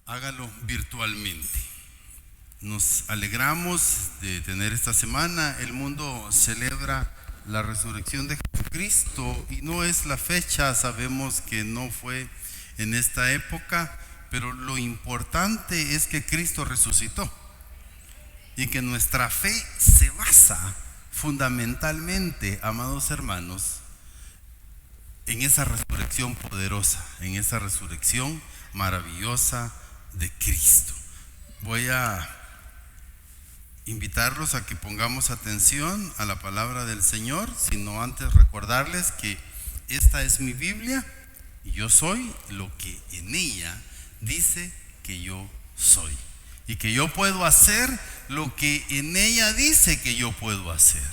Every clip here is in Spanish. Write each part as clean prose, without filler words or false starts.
hágalo virtualmente. Nos alegramos de tener esta semana. El mundo celebra la resurrección de Jesucristo y no es la fecha, sabemos que no fue en esta época, pero lo importante es que Cristo resucitó y que nuestra fe se basa fundamentalmente, amados hermanos, en esa resurrección poderosa, en esa resurrección maravillosa de Cristo. Voy a invitarlos a que pongamos atención a la palabra del Señor, sino antes recordarles que esta es mi Biblia y yo soy lo que en ella dice que yo soy, y que yo puedo hacer lo que en ella dice que yo puedo hacer,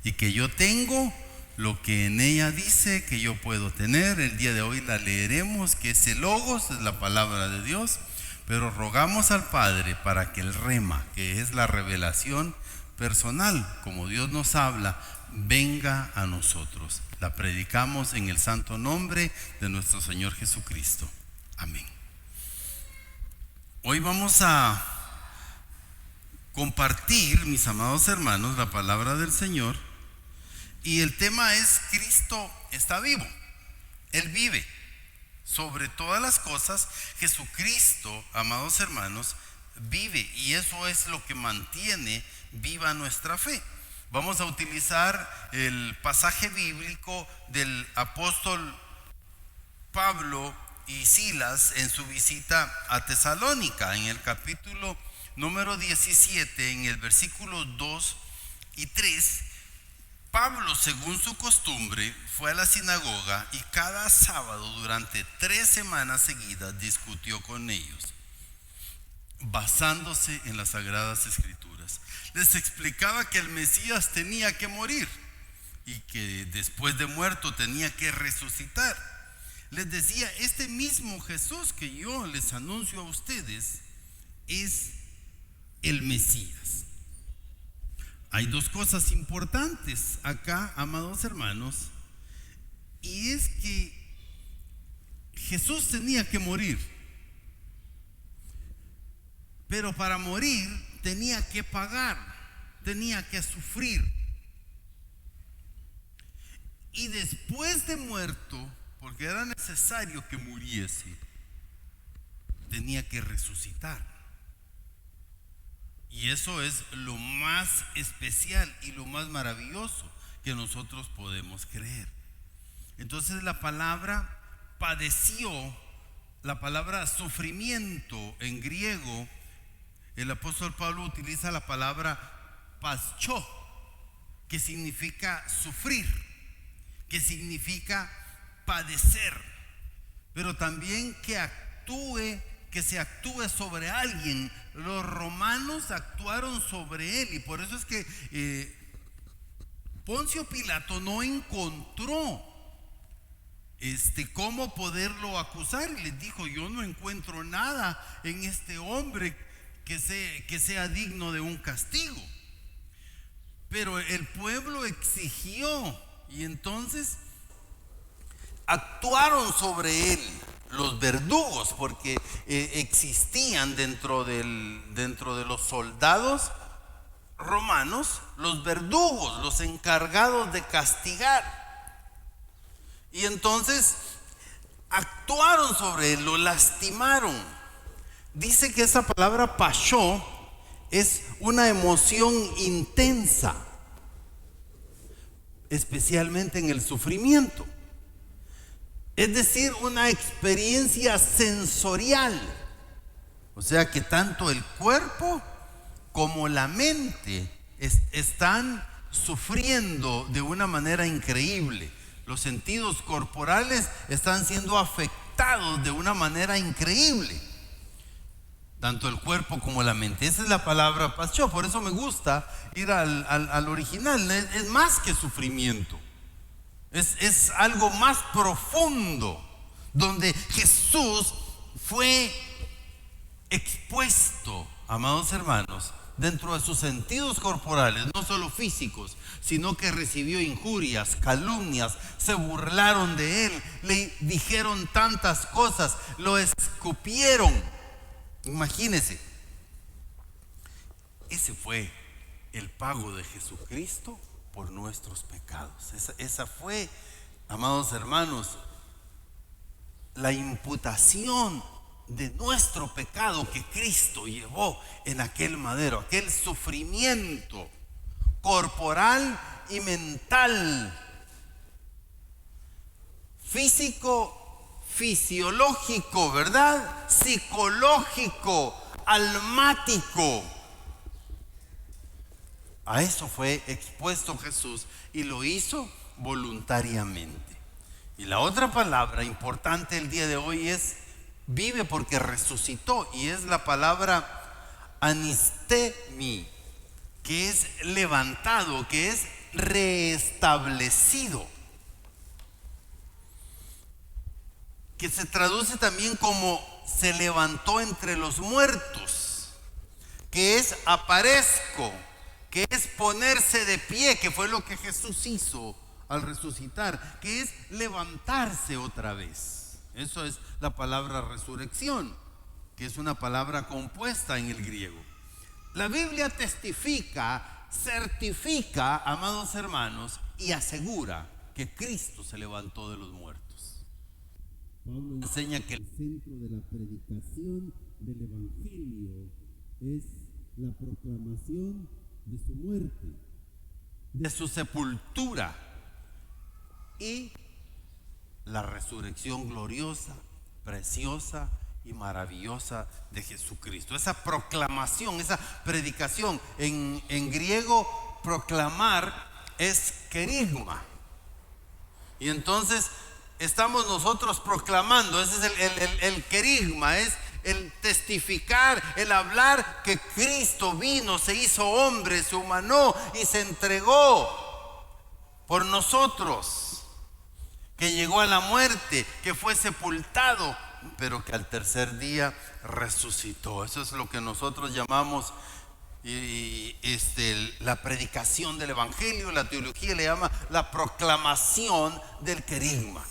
y que yo tengo lo que en ella dice que yo puedo tener. El día de hoy la leeremos, que es el Logos, es la palabra de Dios, pero rogamos al Padre para que el rema, que es la revelación personal, como Dios nos habla, venga a nosotros. La predicamos en el santo nombre de nuestro Señor Jesucristo. Amén. Hoy vamos a compartir, mis amados hermanos, la palabra del Señor. Y el tema es: Cristo está vivo. Él vive. Sobre todas las cosas, Jesucristo, amados hermanos, vive. Y eso es lo que mantiene viva nuestra fe. Vamos a utilizar el pasaje bíblico del apóstol Pablo y Silas en su visita a Tesalónica, en el capítulo número 17, en el versículo 2 y 3. Pablo, según su costumbre, fue a la sinagoga y cada sábado durante 3 semanas seguidas discutió con ellos, basándose en las Sagradas Escrituras. Les explicaba que el Mesías tenía que morir y que después de muerto tenía que resucitar. Les decía: este mismo Jesús que yo les anuncio a ustedes es el Mesías. Hay dos cosas importantes acá, amados hermanos, y es que Jesús tenía que morir, pero para morir tenía que pagar, tenía que sufrir, y después de muerto, porque era necesario que muriese, tenía que resucitar. Y eso es lo más especial y lo más maravilloso que nosotros podemos creer. Entonces la palabra padeció, la palabra sufrimiento en griego, el apóstol Pablo utiliza la palabra pascho, que significa sufrir, que significa padecer, pero también que se actúe sobre alguien. Los romanos actuaron sobre él, y por eso es que Poncio Pilato no encontró cómo poderlo acusar, y les dijo: yo no encuentro nada en este hombre que sea digno de un castigo. Pero el pueblo exigió, y entonces actuaron sobre él los verdugos, porque existían dentro de los soldados romanos los verdugos, los encargados de castigar. Y entonces actuaron sobre él, lo lastimaron. Dice que esa palabra pasó es una emoción intensa, especialmente en el sufrimiento. Es decir, una experiencia sensorial. O sea que tanto el cuerpo como la mente están sufriendo de una manera increíble. Los sentidos corporales están siendo afectados de una manera increíble. Tanto el cuerpo como la mente. Esa es la palabra pasó. Por eso me gusta ir al original. Es más que sufrimiento. Es algo más profundo, donde Jesús fue expuesto, amados hermanos, dentro de sus sentidos corporales, no solo físicos, sino que recibió injurias, calumnias, se burlaron de él, le dijeron tantas cosas, lo escupieron, Imagínense, ese fue el pago de Jesucristo por nuestros pecados. Esa fue, amados hermanos, la imputación de nuestro pecado que Cristo llevó en aquel madero, aquel sufrimiento corporal y mental, físico, fisiológico, ¿verdad? Psicológico, almático. A eso fue expuesto Jesús y lo hizo voluntariamente. Y la otra palabra importante el día de hoy es vive porque resucitó, y es la palabra anistemi, que es levantado, que es reestablecido, que se traduce también como se levantó entre los muertos, que es aparezco, que es ponerse de pie, que fue lo que Jesús hizo al resucitar, que es levantarse otra vez. Eso es la palabra resurrección, que es una palabra compuesta en el griego. La Biblia testifica, certifica, amados hermanos, y asegura que Cristo se levantó de los muertos. Pablo enseña que el centro de la predicación del Evangelio es la proclamación de su muerte, de su sepultura y la resurrección gloriosa, preciosa y maravillosa de Jesucristo. Esa proclamación, esa predicación, en griego proclamar es querigma. Y entonces estamos nosotros proclamando, ese es el querigma, es el testificar, el hablar que Cristo vino, se hizo hombre, se humanó y se entregó por nosotros, que llegó a la muerte, que fue sepultado, pero que al tercer día resucitó. Eso es lo que nosotros llamamos la predicación del Evangelio. La teología le llama la proclamación del querigma.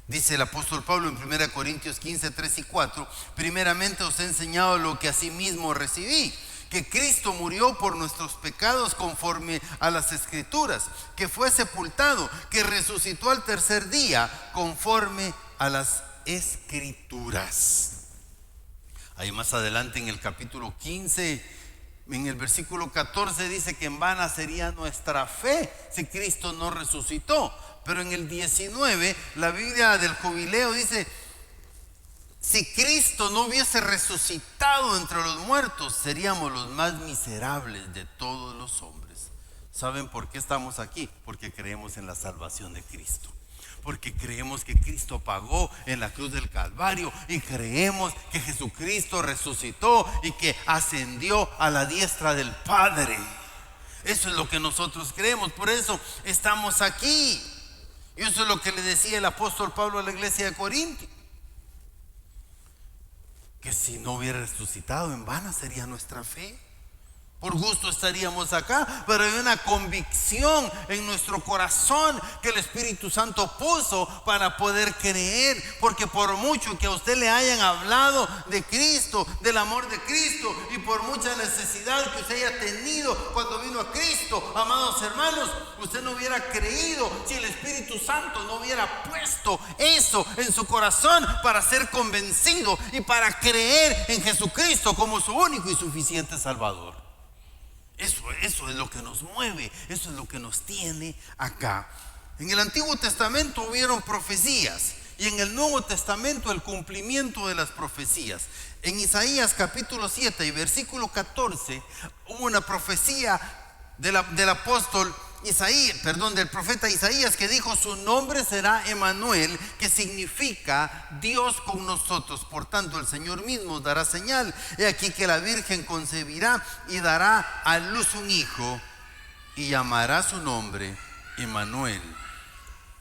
Dice el apóstol Pablo en 1 Corintios 15, 3 y 4: primeramente os he enseñado lo que asimismo recibí, que Cristo murió por nuestros pecados conforme a las Escrituras, que fue sepultado, que resucitó al tercer día conforme a las Escrituras. Ahí más adelante en el capítulo 15, en el versículo 14 dice que en vana sería nuestra fe si Cristo no resucitó. Pero en el 19 la Biblia del Jubileo dice: si Cristo no hubiese resucitado entre los muertos, seríamos los más miserables de todos los hombres. ¿Saben por qué estamos aquí? Porque creemos en la salvación de Cristo, porque creemos que Cristo pagó en la cruz del Calvario, y creemos que Jesucristo resucitó y que ascendió a la diestra del Padre. Eso es lo que nosotros creemos, por eso estamos aquí. Y eso es lo que le decía el apóstol Pablo a la iglesia de Corinto, que si no hubiera resucitado, en vana sería nuestra fe. Por gusto estaríamos acá, pero hay una convicción en nuestro corazón que el Espíritu Santo puso para poder creer. Porque por mucho que a usted le hayan hablado de Cristo, del amor de Cristo, y por mucha necesidad que usted haya tenido cuando vino a Cristo, amados hermanos, usted no hubiera creído si el Espíritu Santo no hubiera puesto eso en su corazón para ser convencido y para creer en Jesucristo como su único y suficiente Salvador. Eso es lo que nos mueve, eso es lo que nos tiene acá. En el Antiguo Testamento hubieron profecías, y en el Nuevo Testamento el cumplimiento de las profecías. En Isaías capítulo 7 y versículo 14 hubo una profecía del apóstol Isaías, del profeta Isaías, que dijo: su nombre será Emmanuel, que significa Dios con nosotros. Por tanto, el Señor mismo dará señal. He aquí que la Virgen concebirá y dará a luz un hijo, y llamará su nombre Emmanuel.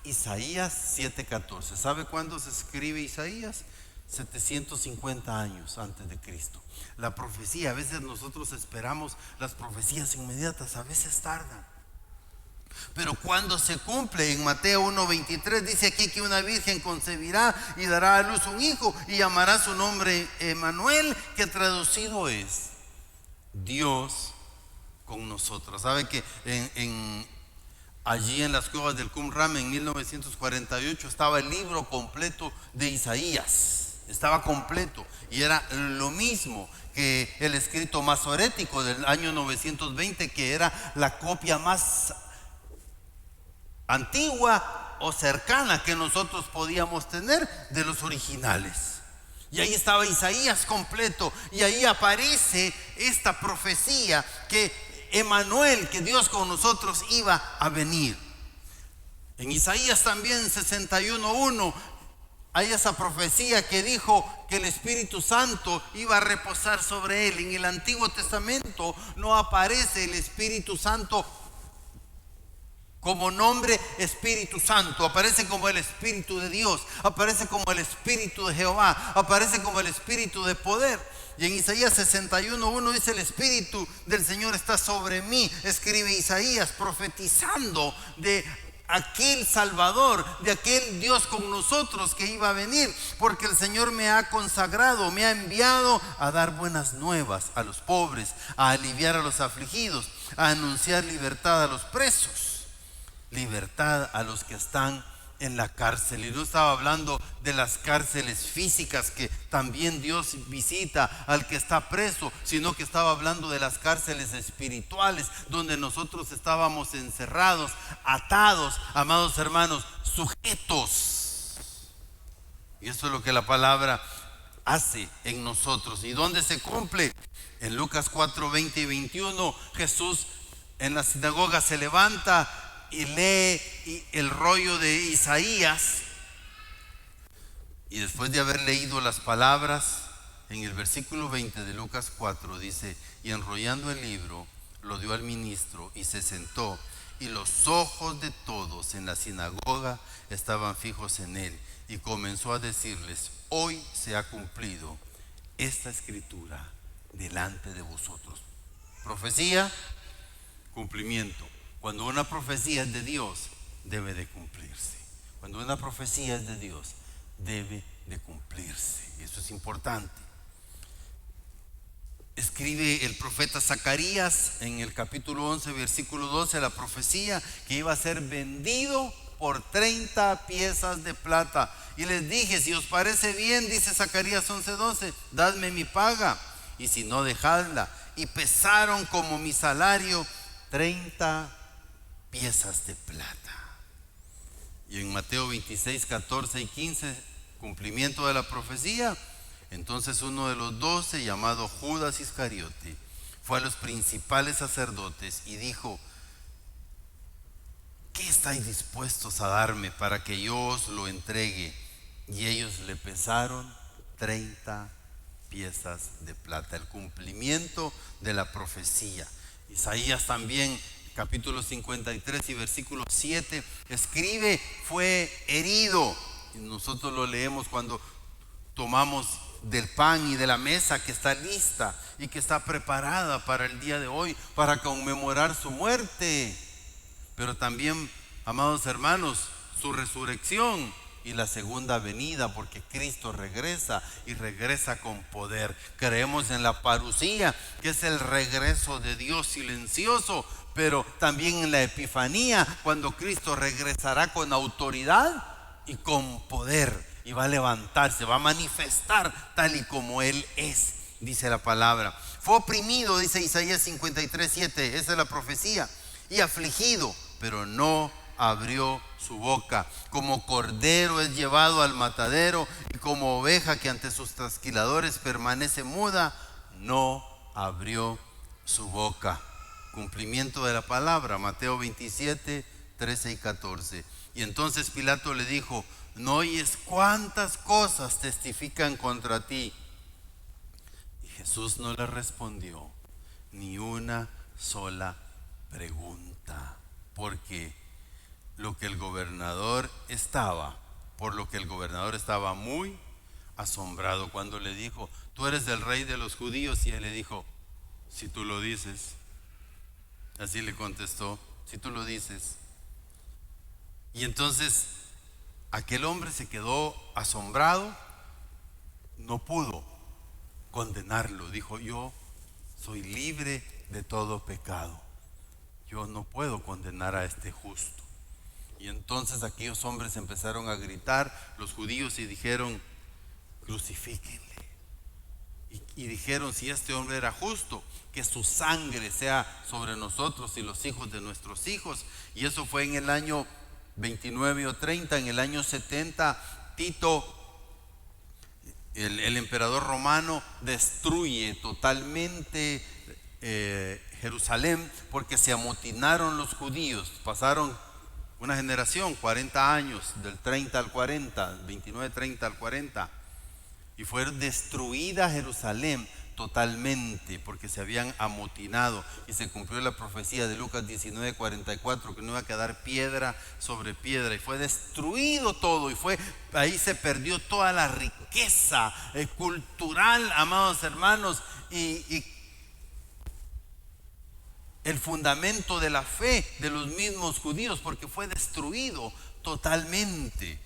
Isaías 7:14. ¿Sabe cuándo se escribe Isaías? 750 años antes de Cristo. La profecía, a veces nosotros esperamos las profecías inmediatas, a veces tardan. Pero cuando se cumple en Mateo 1:23, dice aquí que una virgen concebirá y dará a luz un hijo y llamará su nombre Emmanuel, que traducido es Dios con nosotros. ¿Sabe que allí en las cuevas del Qumran en 1948 estaba el libro completo de Isaías? Estaba completo y era lo mismo que el escrito masorético del año 920, que era la copia más antigua o cercana que nosotros podíamos tener de los originales. Y ahí estaba Isaías completo, y ahí aparece esta profecía que Emmanuel, que Dios con nosotros iba a venir. En Isaías también 61:1 hay esa profecía que dijo que el Espíritu Santo iba a reposar sobre él. En el Antiguo Testamento no aparece el Espíritu Santo como nombre Espíritu Santo, aparece como el Espíritu de Dios, aparece como el Espíritu de Jehová, aparece como el Espíritu de poder. Y en Isaías 61:1 dice: el Espíritu del Señor está sobre mí, escribe Isaías, profetizando de aquel Salvador, de aquel Dios con nosotros que iba a venir, porque el Señor me ha consagrado, me ha enviado a dar buenas nuevas a los pobres, a aliviar a los afligidos, a anunciar libertad a los presos, libertad a los que están en la cárcel. Y no estaba hablando de las cárceles físicas que también Dios visita al que está preso, sino que estaba hablando de las cárceles espirituales, donde nosotros estábamos encerrados, atados, amados hermanos, sujetos. Y eso es lo que la palabra hace en nosotros. ¿Y dónde se cumple? En Lucas 4:20 y 21, Jesús en la sinagoga se levanta y lee el rollo de Isaías, y después de haber leído las palabras, en el versículo 20 de Lucas 4 dice: y enrollando el libro lo dio al ministro y se sentó, y los ojos de todos en la sinagoga estaban fijos en él, y comenzó a decirles: hoy se ha cumplido esta escritura delante de vosotros. Profecía, cumplimiento. Cuando una profecía es de Dios, debe de cumplirse. Cuando una profecía es de Dios, debe de cumplirse. Y eso es importante. Escribe el profeta Zacarías en el capítulo 11, versículo 12, la profecía que iba a ser vendido por 30 piezas de plata. Y les dije: si os parece bien, dice Zacarías 11:12, dadme mi paga, y si no, dejadla. Y pesaron como mi salario 30 piezas de plata. Y en Mateo 26, 14 y 15, cumplimiento de la profecía. Entonces uno de los 12, llamado Judas Iscariote, fue a los principales sacerdotes y dijo: ¿qué estáis dispuestos a darme para que yo os lo entregue? Y ellos le pesaron 30 piezas de plata. El cumplimiento de la profecía. Isaías también, capítulo 53 y versículo 7, escribe: fue herido. Y nosotros lo leemos cuando tomamos del pan y de la mesa que está lista y que está preparada para el día de hoy, para conmemorar su muerte, pero también, amados hermanos, su resurrección y la segunda venida, porque Cristo regresa y regresa con poder. Creemos en la parusía, que es el regreso de Dios silencioso, pero también en la epifanía, cuando Cristo regresará con autoridad y con poder, y va a levantarse, va a manifestar tal y como Él es, dice la palabra. Fue oprimido, dice Isaías 53:7, esa es la profecía, y afligido, pero no abrió su boca. Como cordero es llevado al matadero, y como oveja que ante sus trasquiladores permanece muda, no abrió su boca. Cumplimiento de la palabra, Mateo 27, 13 y 14. Y entonces Pilato le dijo: ¿no oyes cuántas cosas testifican contra ti? Y Jesús no le respondió ni una sola pregunta, porque por lo que el gobernador estaba muy asombrado cuando le dijo: tú eres el rey de los judíos. Y él le dijo: si tú lo dices. Así le contestó: si tú lo dices. Y entonces aquel hombre se quedó asombrado, no pudo condenarlo. Dijo: yo soy libre de todo pecado, yo no puedo condenar a este justo. Y entonces aquellos hombres empezaron a gritar, los judíos, y dijeron: crucifíquenle. Y dijeron: si este hombre era justo, que su sangre sea sobre nosotros y los hijos de nuestros hijos. Y eso fue en el año 29 o 30. En el año 70, Tito, el emperador romano, destruye totalmente Jerusalén, porque se amotinaron los judíos. Pasaron una generación, 40 años, del 30 al 40, 29, 30 al 40, y fue destruida Jerusalén totalmente, porque se habían amotinado, y se cumplió la profecía de Lucas 19, 44, que no iba a quedar piedra sobre piedra, y fue destruido todo, y ahí se perdió toda la riqueza cultural, amados hermanos, y el fundamento de la fe de los mismos judíos, porque fue destruido totalmente.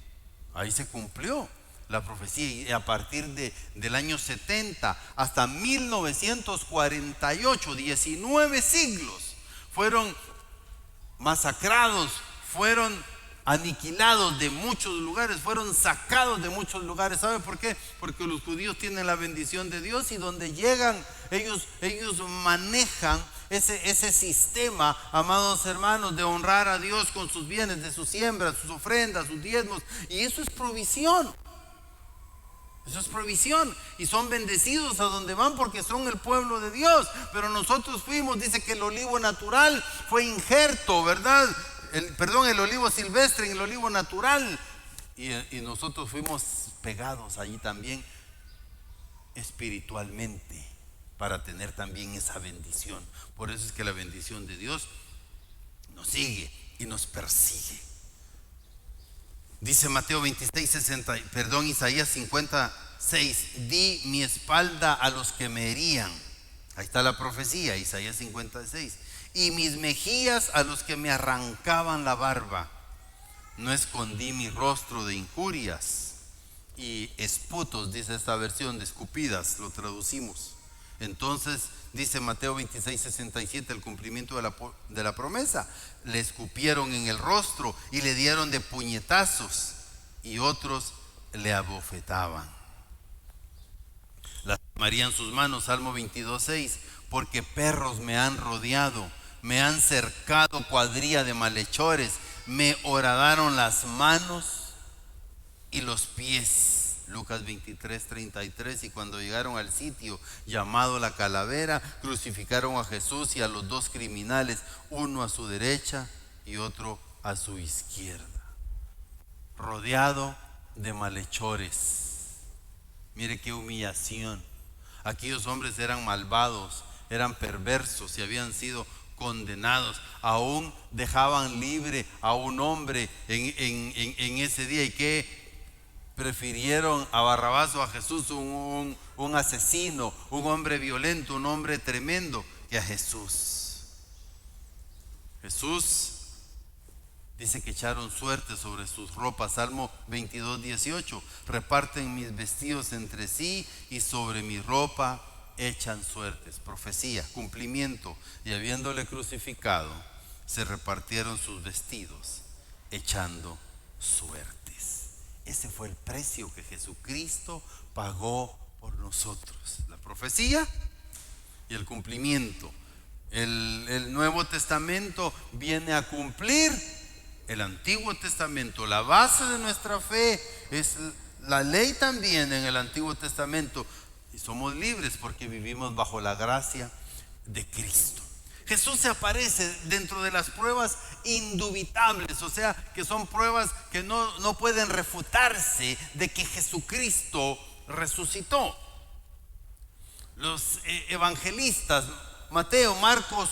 Ahí se cumplió la profecía, y a partir del año 70 hasta 1948, 19 siglos, fueron masacrados, fueron aniquilados de muchos lugares, fueron sacados de muchos lugares. ¿Sabe por qué? Porque los judíos tienen la bendición de Dios, y donde llegan ellos manejan ese sistema, amados hermanos, de honrar a Dios con sus bienes, de sus siembras, sus ofrendas, sus diezmos, y eso es provisión. Eso es provisión, y son bendecidos a donde van porque son el pueblo de Dios. Pero nosotros fuimos, dice que el olivo natural fue injerto, ¿verdad? El olivo silvestre en el olivo natural, y nosotros fuimos pegados allí también espiritualmente, para tener también esa bendición. Por eso es que la bendición de Dios nos sigue y nos persigue. Dice Mateo 26, Isaías 56: di mi espalda a los que me herían. Ahí está la profecía, Isaías 56. Y mis mejillas a los que me arrancaban la barba. No escondí mi rostro de injurias y esputos, dice esta versión, de escupidas, lo traducimos. Entonces dice Mateo 26, 67, el cumplimiento de la promesa: le escupieron en el rostro y le dieron de puñetazos, y otros le abofetaban. Lastimarían sus manos, Salmo 22, 6, porque perros me han rodeado, me han cercado cuadrilla de malhechores, me horadaron las manos y los pies. Lucas 23, 33. Y cuando llegaron al sitio llamado la Calavera, crucificaron a Jesús y a los dos criminales, uno a su derecha y otro a su izquierda. Rodeado de malhechores. Mire qué humillación. Aquellos hombres eran malvados, eran perversos y habían sido condenados. Aún dejaban libre a un hombre en ese día. ¿Y qué? Prefirieron a Barrabás o a Jesús, un asesino, un hombre violento, un hombre tremendo, que a Jesús. Jesús dice que echaron suerte sobre sus ropas. Salmo 22, 18. Reparten mis vestidos entre sí, y sobre mi ropa echan suertes. Profecía, cumplimiento. Y habiéndole crucificado, se repartieron sus vestidos, echando suertes. Ese fue el precio que Jesucristo pagó por nosotros. La profecía y el cumplimiento. El Nuevo Testamento viene a cumplir el Antiguo Testamento. La base de nuestra fe es la ley también en el Antiguo Testamento. Y somos libres porque vivimos bajo la gracia de Cristo. Jesús se aparece dentro de las pruebas indubitables, o sea, que son pruebas que no pueden refutarse de que Jesucristo resucitó. Los evangelistas Mateo, Marcos,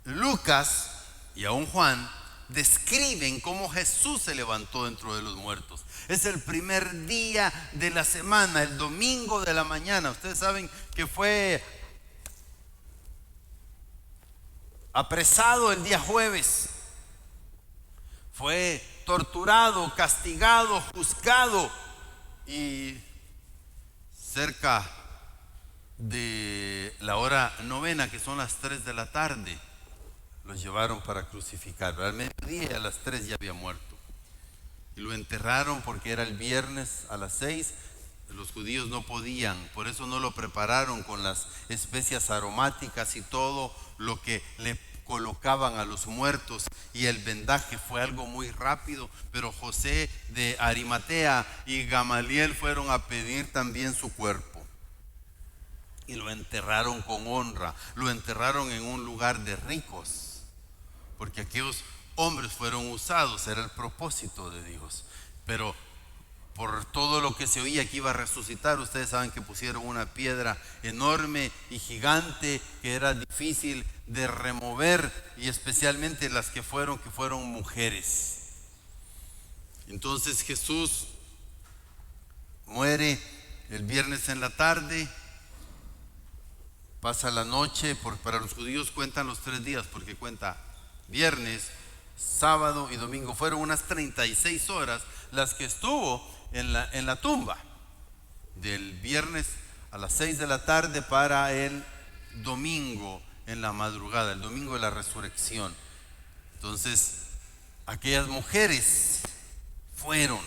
Lucas y aún Juan describen cómo Jesús se levantó dentro de los muertos. Es el primer día de la semana, el domingo de la mañana. Ustedes saben que fue apresado el día jueves, fue torturado, castigado, juzgado, y cerca de la hora novena, que son las 3 de la tarde, los llevaron para crucificarlo. Al mediodía, a las 3 ya había muerto. Y lo enterraron porque era el viernes a las 6. Los judíos no podían, por eso no lo prepararon con las especias aromáticas y todo lo que le colocaban a los muertos, y el vendaje fue algo muy rápido. Pero José de Arimatea y Gamaliel fueron a pedir también su cuerpo y lo enterraron con honra. Lo enterraron en un lugar de ricos, porque aquellos hombres fueron usados, era el propósito de Dios. Pero por todo lo que se oía que iba a resucitar, ustedes saben que pusieron una piedra enorme y gigante que era difícil de remover, y especialmente las que fueron mujeres. Entonces Jesús muere el viernes en la tarde, pasa la noche, para los judíos cuentan los 3 días, porque cuenta viernes, sábado y domingo. Fueron unas 36 horas las que estuvo en la tumba, del viernes a las 6 de la tarde para el domingo en la madrugada, el domingo de la resurrección. Entonces aquellas mujeres fueron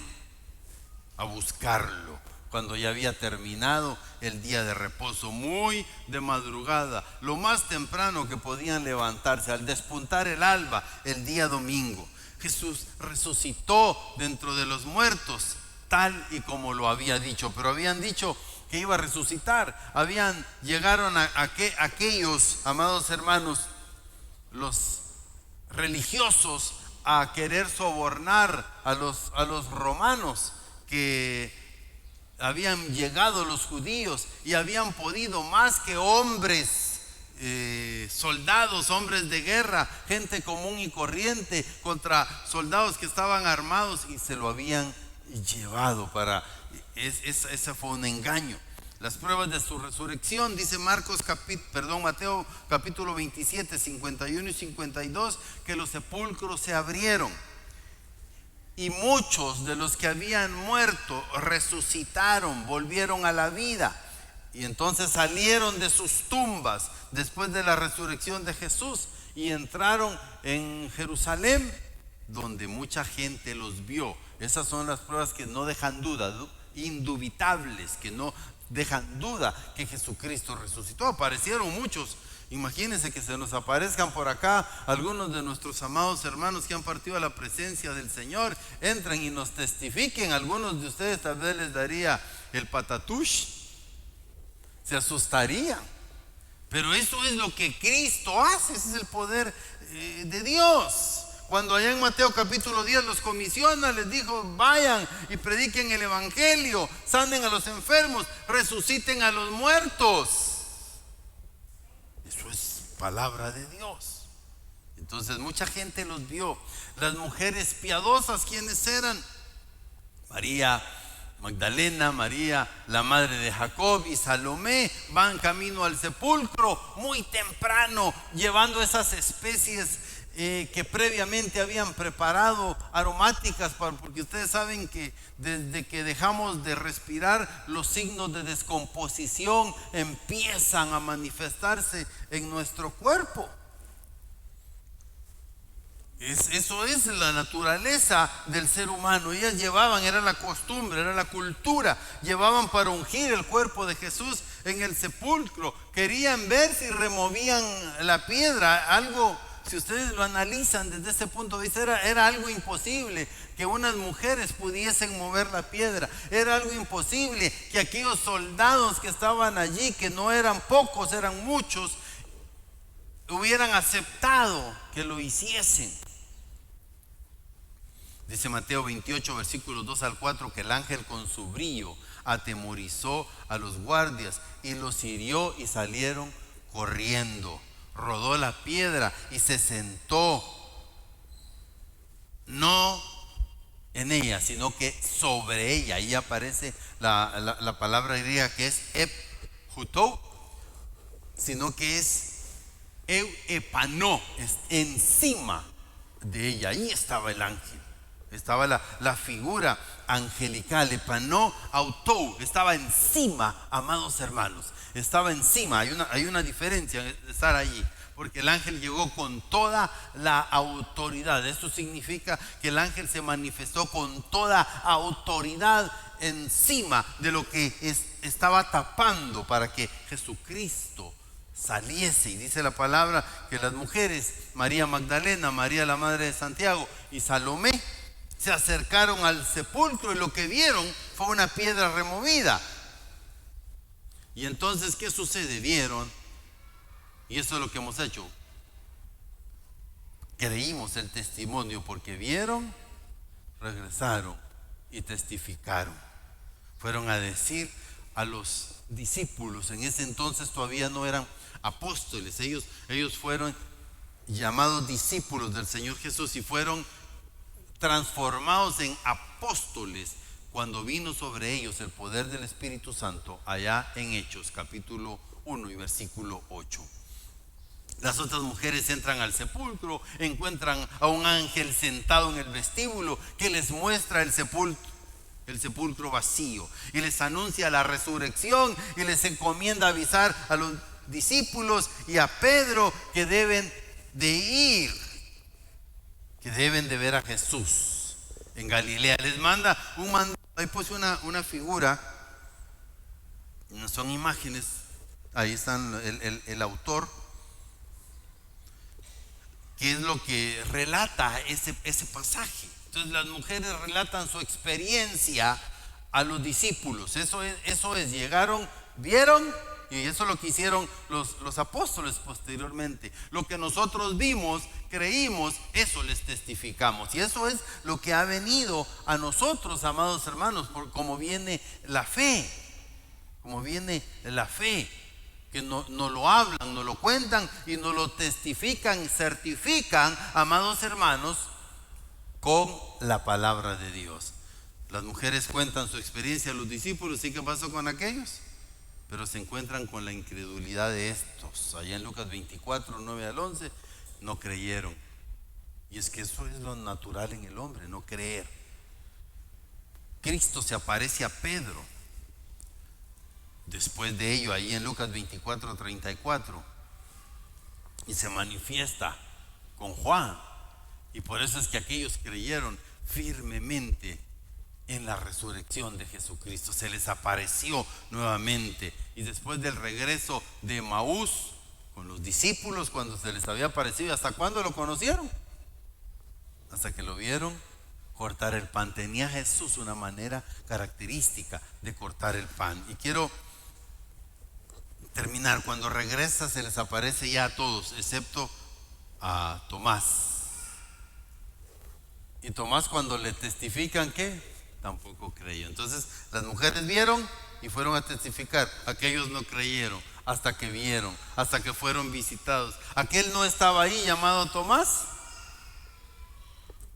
a buscarlo cuando ya había terminado el día de reposo, muy de madrugada, lo más temprano que podían levantarse, al despuntar el alba, el día domingo. Jesús resucitó dentro de los muertos, tal y como lo había dicho. Pero habían dicho que iba a resucitar. Llegaron aquellos, amados hermanos, los religiosos, a querer sobornar a los romanos, que habían llegado los judíos y habían podido más que hombres, soldados, hombres de guerra, gente común y corriente, contra soldados que estaban armados, y se lo habían llevado ese fue un engaño. Las pruebas de su resurrección, dice Mateo capítulo 27, 51 y 52, que los sepulcros se abrieron y muchos de los que habían muerto resucitaron, volvieron a la vida. Y entonces salieron de sus tumbas después de la resurrección de Jesús y entraron en Jerusalén, donde mucha gente los vio. Esas son las pruebas que no dejan duda, indubitables, que no dejan duda que Jesucristo resucitó. Aparecieron muchos. Imagínense que se nos aparezcan por acá algunos de nuestros amados hermanos que han partido a la presencia del Señor, entran y nos testifiquen. Algunos de ustedes tal vez les daría el patatush, se asustarían. Pero eso es lo que Cristo hace, ese es el poder de Dios. Cuando allá en Mateo capítulo 10 los comisiona, les dijo: vayan y prediquen el evangelio, sanen a los enfermos, resuciten a los muertos. Eso es palabra de Dios. Entonces mucha gente los vio. Las mujeres piadosas, ¿quiénes eran? María Magdalena, María la madre de Jacob y Salomé, van camino al sepulcro muy temprano, llevando esas especies que previamente habían preparado, aromáticas, porque ustedes saben que desde que dejamos de respirar, los signos de descomposición empiezan a manifestarse en nuestro cuerpo. Eso es la naturaleza del ser humano. Ellas llevaban, era la costumbre, era la cultura, llevaban para ungir el cuerpo de Jesús en el sepulcro. Querían ver si removían la piedra, algo. Si ustedes lo analizan desde ese punto de vista, era algo imposible que unas mujeres pudiesen mover la piedra. Era algo imposible que aquellos soldados que estaban allí, que no eran pocos, eran muchos, hubieran aceptado que lo hiciesen. Dice Mateo 28, versículos 2 al 4, que el ángel con su brillo atemorizó a los guardias y los hirió y salieron corriendo. Rodó la piedra y se sentó, no en ella, sino que sobre ella. Ahí aparece la palabra griega que es ephuto, sino que es epanó, es encima de ella. Ahí estaba el ángel. Estaba la figura angelical, epanó autou, estaba encima, amados hermanos, estaba encima. Hay una diferencia de estar allí, porque el ángel llegó con toda la autoridad. Esto significa que el ángel se manifestó con toda autoridad encima de lo que estaba tapando para que Jesucristo saliese. Y dice la palabra que las mujeres, María Magdalena, María la madre de Santiago y Salomé, se acercaron al sepulcro y lo que vieron fue una piedra removida. Y entonces, ¿qué sucede? Vieron, y eso es lo que hemos hecho, creímos el testimonio, porque vieron, regresaron y testificaron. Fueron a decir a los discípulos. En ese entonces todavía no eran apóstoles, ellos fueron llamados discípulos del Señor Jesús y fueron transformados en apóstoles cuando vino sobre ellos el poder del Espíritu Santo, allá en Hechos capítulo 1 y versículo 8. Las otras mujeres entran al sepulcro, encuentran a un ángel sentado en el vestíbulo que les muestra el sepulcro vacío y les anuncia la resurrección y les encomienda avisar a los discípulos y a Pedro que deben de ir, que deben de ver a Jesús en Galilea. Les manda un mandato. Ahí puse una figura, no son imágenes, ahí están el autor, que es lo que relata ese pasaje. Entonces las mujeres relatan su experiencia a los discípulos. Eso es, llegaron, vieron, y eso es lo que hicieron los apóstoles posteriormente. Lo que nosotros vimos, creímos, eso les testificamos. Y eso es lo que ha venido a nosotros, amados hermanos, por cómo viene la fe. Como viene la fe, que nos lo hablan, nos lo cuentan y nos lo testifican, certifican, amados hermanos, con la palabra de Dios. Las mujeres cuentan su experiencia a los discípulos. ¿Y qué pasó con aquellos? Pero se encuentran con la incredulidad de estos. Allá en Lucas 24, 9 al 11, no creyeron. Y es que eso es lo natural en el hombre, no creer. Cristo se aparece a Pedro. Después de ello, ahí en Lucas 24, 34, y se manifiesta con Juan. Y por eso es que aquellos creyeron firmemente en la resurrección de Jesucristo. Se les apareció nuevamente. Y después del regreso de Emaús con los discípulos, cuando se les había aparecido, ¿hasta cuándo lo conocieron? Hasta que lo vieron cortar el pan. Tenía Jesús una manera característica de cortar el pan. Y quiero terminar. Cuando regresa se les aparece ya a todos, excepto a Tomás. Y Tomás, cuando le testifican, ¿qué? Tampoco creyó. Entonces las mujeres vieron y fueron a testificar. Aquellos no creyeron hasta que vieron, hasta que fueron visitados. Aquel no estaba ahí, llamado Tomás,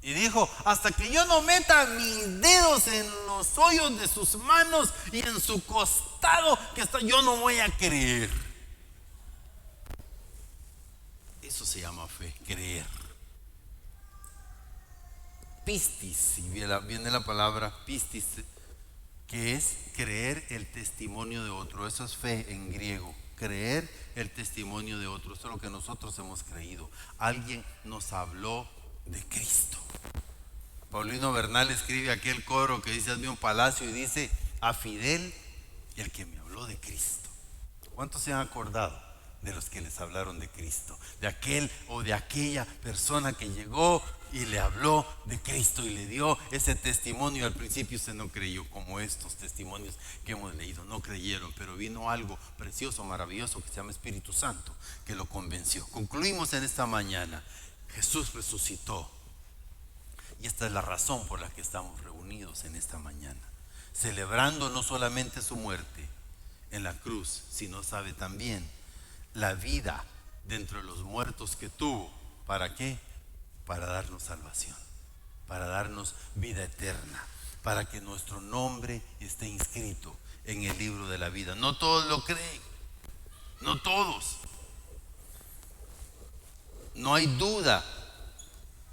y dijo: hasta que yo no meta mis dedos en los hoyos de sus manos y en su costado que está, yo no voy a creer. Eso se llama fe, creer. Pistis, y viene la palabra pistis, que es creer el testimonio de otro. Eso es fe en griego, creer el testimonio de otro. Eso es lo que nosotros hemos creído. Alguien nos habló de Cristo. Paulino Bernal escribe aquel coro que dice: hazme un palacio, y dice: a Fidel, el que me habló de Cristo. ¿Cuántos se han acordado de los que les hablaron de Cristo? De aquel o de aquella persona que llegó y le habló de Cristo y le dio ese testimonio. Al principio usted no creyó, como estos testimonios que hemos leído, no creyeron, pero vino algo precioso, maravilloso, que se llama Espíritu Santo, que lo convenció. Concluimos en esta mañana: Jesús resucitó, y esta es la razón por la que estamos reunidos en esta mañana, celebrando no solamente su muerte en la cruz, sino sabe también la vida dentro de los muertos que tuvo. ¿Para qué? Para darnos salvación, para darnos vida eterna, para que nuestro nombre esté inscrito en el libro de la vida. No todos lo creen, no todos. No hay duda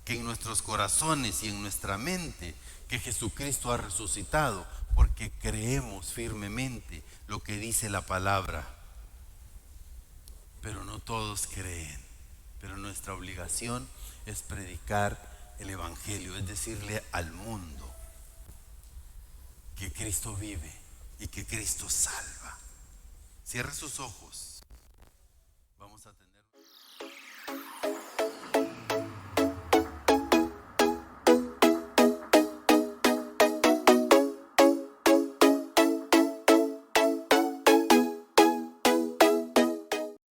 que en nuestros corazones y en nuestra mente que Jesucristo ha resucitado, porque creemos firmemente lo que dice la palabra. Pero no todos creen. Pero nuestra obligación es predicar el Evangelio, es decirle al mundo que Cristo vive y que Cristo salva. Cierre sus ojos.